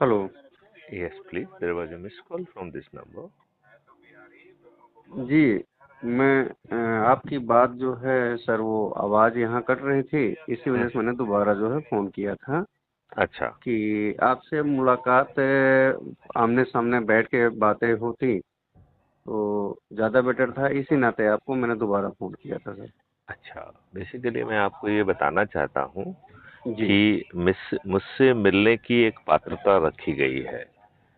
Hello. Yes, please. There was a missed call from this number. जी, मैं आपकी बात जो है सर वो आवाज़ यहाँ कट रही थी, इसी वजह से मैंने दोबारा जो है फ़ोन किया था अच्छा। कि आपसे मुलाकात आमने-सामने बैठ के बातें होती तो ज़्यादा बेटर था, इसी नाते आपको मैंने दोबारा फ़ोन किया था सर। अच्छा, बेसिकली मैं आपको ये बताना चाहता हूँ जी, कि मुझसे मिलने की एक पात्रता रखी गई है।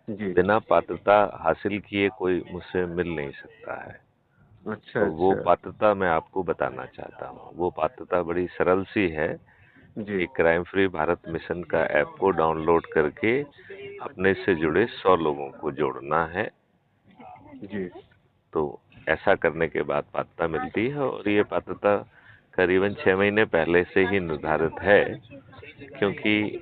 जी। बिना पात्रता हासिल किए कोई मुझसे मिल नहीं सकता है। अच्छा, तो वो अच्छा। पात्रता मैं आपको बताना चाहता हूँ। वो पात्रता बड़ी सरल सी है जी, कि क्राइम फ्री भारत मिशन का ऐप को डाउनलोड करके अपने से जुड़े 100 लोगों को जोड़ना है। जी, तो ऐसा करने के बाद पात्रता मिलती है और ये पात्रता करीबन 6 महीने पहले से ही निर्धारित है, क्योंकि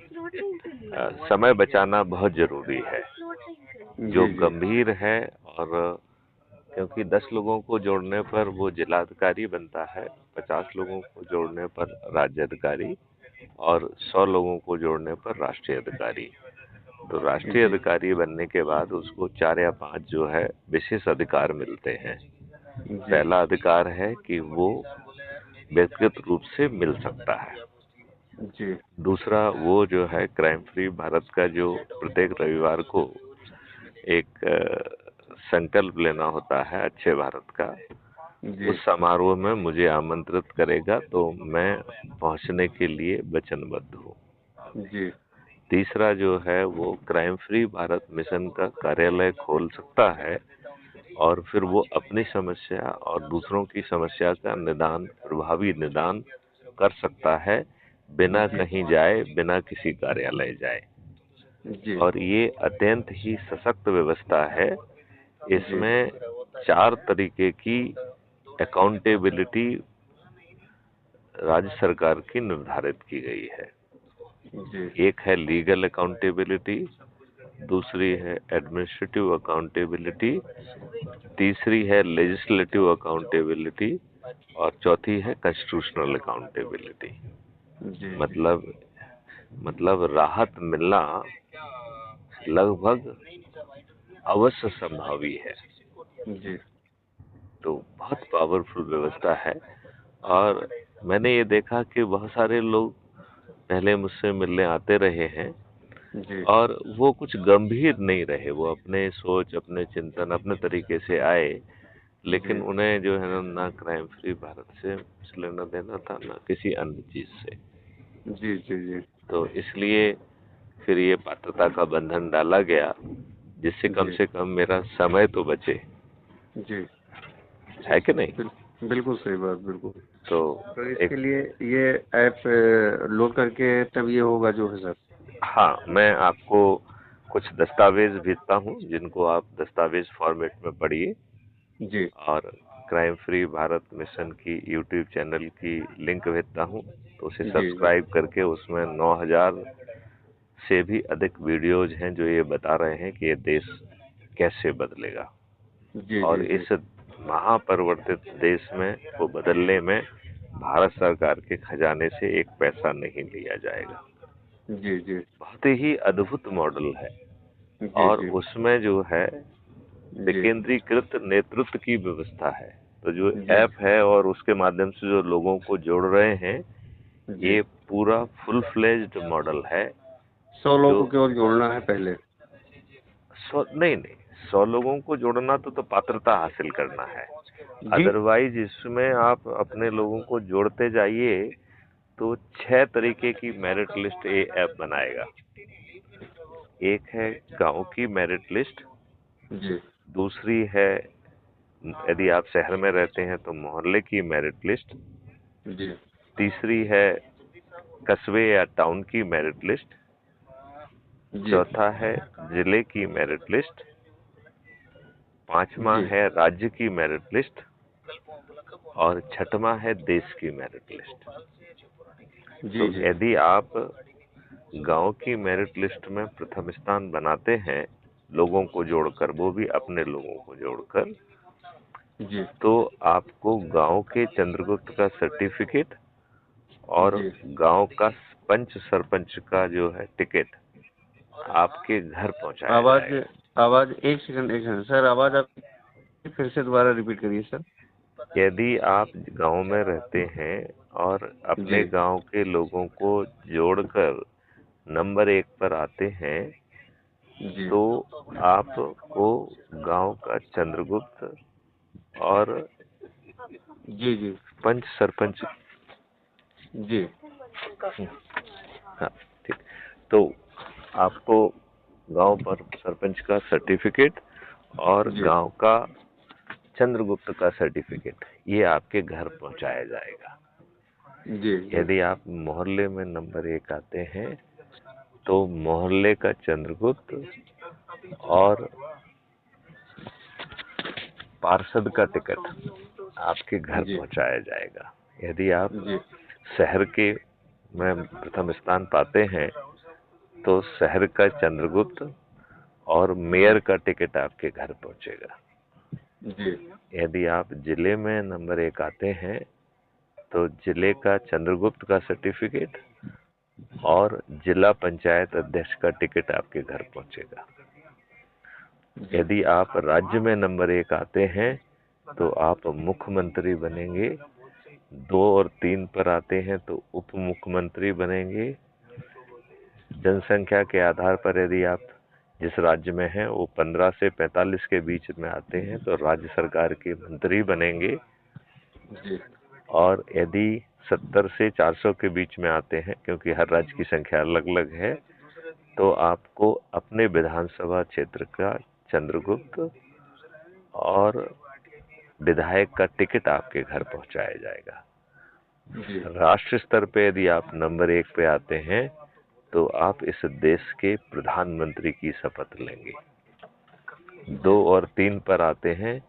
समय बचाना बहुत जरूरी है। जो जी, जी। गंभीर है, और क्योंकि 10 लोगों को जोड़ने पर वो जिलाधिकारी बनता है, 50 लोगों को जोड़ने पर राज्य अधिकारी, और 100 लोगों को जोड़ने पर राष्ट्रीय अधिकारी। तो राष्ट्रीय जी, अधिकारी बनने के बाद उसको 4 या 5 जो है विशेष अधिकार मिलते हैं। जी, पहला अधिकार है कि वो व्यक्तिगत रूप से मिल सकता है। जी, दूसरा, वो जो है क्राइम फ्री भारत का जो प्रत्येक रविवार को एक संकल्प लेना होता है अच्छे भारत का, जी, उस समारोह में मुझे आमंत्रित करेगा, तो मैं पहुंचने के लिए वचनबद्ध हूँ। जी, तीसरा जो है वो क्राइम फ्री भारत मिशन का कार्यालय खोल सकता है, और फिर वो अपनी समस्या और दूसरों की समस्या का निदान, प्रभावी निदान कर सकता है, बिना जी, कहीं जाए, बिना किसी कार्यालय जाए। जी, और ये अत्यंत ही सशक्त व्यवस्था है। जी, इसमें 4 तरीके की अकाउंटेबिलिटी राज्य सरकार की निर्धारित की गई है। जी, एक है लीगल अकाउंटेबिलिटी, दूसरी है एडमिनिस्ट्रेटिव अकाउंटेबिलिटी, तीसरी है लेजिस्लेटिव अकाउंटेबिलिटी, और चौथी है कॉन्स्टिट्यूशनल अकाउंटेबिलिटी। जी, जी, मतलब राहत मिलना लगभग अवश्य संभावी है। जी, तो बहुत पावरफुल व्यवस्था है। और मैंने ये देखा कि बहुत सारे लोग पहले मुझसे मिलने आते रहे हैं, जी, और वो कुछ गंभीर नहीं रहे। वो अपने सोच, अपने चिंतन, अपने तरीके से आए, लेकिन जी, उन्हें जो है ना क्राइम फ्री भारत से कुछ लेना देना था, ना किसी अन्य चीज से। जी, जी, जी, तो इसलिए फिर ये पात्रता का बंधन डाला गया, जिससे कम जी, से कम मेरा समय तो बचे, जी, है कि नहीं? बिल बिल्कुल सही बात, बिल्कुल। तो तो एक, इसके लिए ये ऐप लोड करके तब ये होगा जो है सर? हाँ, मैं आपको कुछ दस्तावेज भेजता हूँ, जिनको आप दस्तावेज फॉर्मेट में पढ़िए, जी, और क्राइम फ्री भारत मिशन की यूट्यूब चैनल की लिंक भेजता हूँ। तो उसे जी, जी, सब्सक्राइब करके, उसमें 9,000 से भी अधिक वीडियोज हैं जो ये बता रहे हैं कि ये देश कैसे बदलेगा। जी, और जी, जी, इस महापरिवर्तित देश में को बदलने में भारत सरकार के खजाने से एक पैसा नहीं लिया जाएगा। जी, जी, बहुत ही अद्भुत मॉडल है। जी, और जी, उसमें जो है जी, विकेंद्रीकृत नेतृत्व की व्यवस्था है। तो जो जी, ऐप है और उसके माध्यम से जो लोगों को जोड़ रहे हैं, जी। ये पूरा फुल फ्लेज्ड मॉडल है। 100 लोगों जो को केवल जोड़ना है पहले? 100 नहीं, 100 लोगों को जोड़ना तो पात्रता हासिल करना है। जी, अदरवाइज इसमें आप अपने लोगों को जोड़ते जाइए, तो 6 तरीके की मेरिट लिस्ट ये ऐप बनाएगा। एक है गांव की मेरिट लिस्ट, जी, दूसरी है यदि आप शहर में रहते हैं तो मोहल्ले की मेरिट लिस्ट, जी, तीसरी है कस्बे या टाउन की मेरिट लिस्ट, जी, चौथा है जिले की मेरिट लिस्ट, पांचवा जी, है राज्य की मेरिट लिस्ट, और छठवां है देश की मेरिट लिस्ट। जी, तो जी, यदि आप गांव की मेरिट लिस्ट में प्रथम स्थान बनाते हैं, लोगों को जोड़कर, वो भी अपने लोगों को जोड़कर, जी, तो आपको गांव के चंद्रगुप्त का सर्टिफिकेट और जी, गांव का पंच सरपंच का जो है टिकट, आपके घर पहुंचाया आवाज जाएगा। आवाज एक सेकंड सर, आवाज आप फिर से दोबारा रिपीट करिए सर। यदि आप गांव में रहते हैं और जी अपने गांव के लोगों को जोड़कर नंबर 1 पर आते हैं जी तो आपको गांव का चंद्रगुप्त और जी जी पंच सरपंच। जी हाँ, ठीक। तो आपको गांव पर सरपंच का सर्टिफिकेट और जी गांव का चंद्रगुप्त का सर्टिफिकेट ये आपके घर पहुंचाया जाएगा। जी जी यदि आप मोहल्ले में नंबर 1 आते हैं तो मोहल्ले का चंद्रगुप्त और पार्षद का टिकट आपके घर जी पहुंचाया जाएगा। यदि आप जी शहर के में प्रथम स्थान पाते हैं तो शहर का चंद्रगुप्त और मेयर का टिकट आपके घर पहुंचेगा। जी यदि आप जिले में नंबर 1 आते हैं तो जिले का चंद्रगुप्त का सर्टिफिकेट और जिला पंचायत अध्यक्ष का टिकट आपके घर पहुंचेगा। जी यदि आप राज्य में नंबर 1 आते हैं तो आप मुख्यमंत्री बनेंगे। 2 और 3 पर आते हैं तो उप मुख्यमंत्री बनेंगे। जनसंख्या के आधार पर यदि आप जिस राज्य में हैं वो 15 से 45 के बीच में आते हैं तो राज्य सरकार के मंत्री बनेंगे। जी और यदि 70 से 400 के बीच में आते हैं, क्योंकि हर राज्य की संख्या अलग अलग है, तो आपको अपने विधानसभा क्षेत्र का चंद्रगुप्त और विधायक का टिकट आपके घर पहुंचाया जाएगा। जी राष्ट्र स्तर पे यदि आप नंबर 1 पे आते हैं तो आप इस देश के प्रधानमंत्री की शपथ लेंगे। 2 और 3 पर आते हैं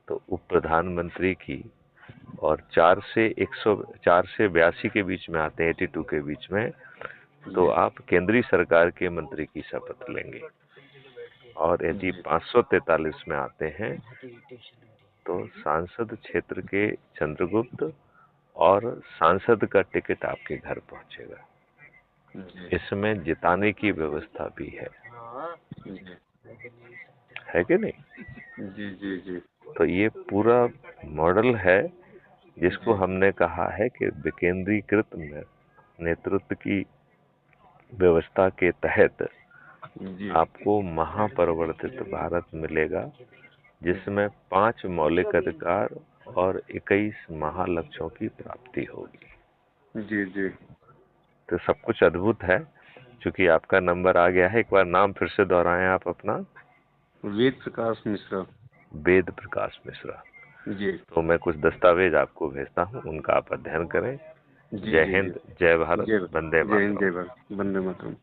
तो उप प्रधानमंत्री की, और 4 से 82 के बीच में आते हैं, 82 के बीच में, तो आप केंद्रीय सरकार के मंत्री की शपथ लेंगे। और यदि 543 में आते हैं तो सांसद क्षेत्र के चंद्रगुप्त और सांसद का टिकट आपके घर पहुंचेगा। इसमें जिताने की व्यवस्था भी है कि नहीं? जी जी जी तो ये पूरा मॉडल है जिसको हमने कहा है कि विकेंद्रीकृत नेतृत्व की व्यवस्था के तहत जी आपको महापरिवर्तित भारत मिलेगा, जिसमें 5 मौलिक अधिकार और 21 महालक्ष्यों की प्राप्ति होगी। जी जी तो सब कुछ अद्भुत है। चूंकि आपका नंबर आ गया है, एक बार नाम फिर से दोहराएं आप अपना। वेद प्रकाश मिश्रा। वेद प्रकाश मिश्रा। जी तो मैं कुछ दस्तावेज आपको भेजता हूँ, उनका आप अध्ययन करें। जी जय जी जी हिंद, जय भारत, जय वंदे जय हिंद, मातरम। जय भारत, वंदे मातरम।